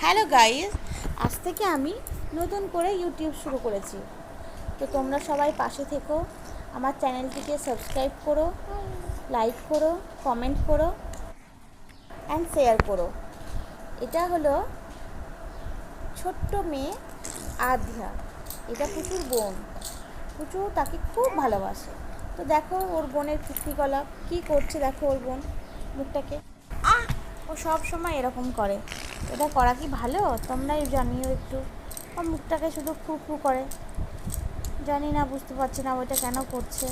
Hello guys, আজ থেকে আমি নতুন করে ইউটিউব শুরু করেছি। তো তোমরা সবাই পাশে থেকো, আমার চ্যানেলটিকে সাবস্ক্রাইব করো, লাইক করো, কমেন্ট করো অ্যান্ড শেয়ার করো। এটা হলো ছোট্ট মেয়ে আধ্যা। এটা পুচুর বোন। পুচু তাকে খুব ভালোবাসে। তো দেখো ওর বোনের কীর্তিকলাপ কী করছে, দেখো ওর বোন মুখটাকে ও সব সময় এরকম করে। এটা করা কি ভালো? তোমরাই জানিও একটু। ও মুখটাকে শুধু ফু ফু করে, জানি না, বুঝতে পারছি না ওইটা কেন করছে।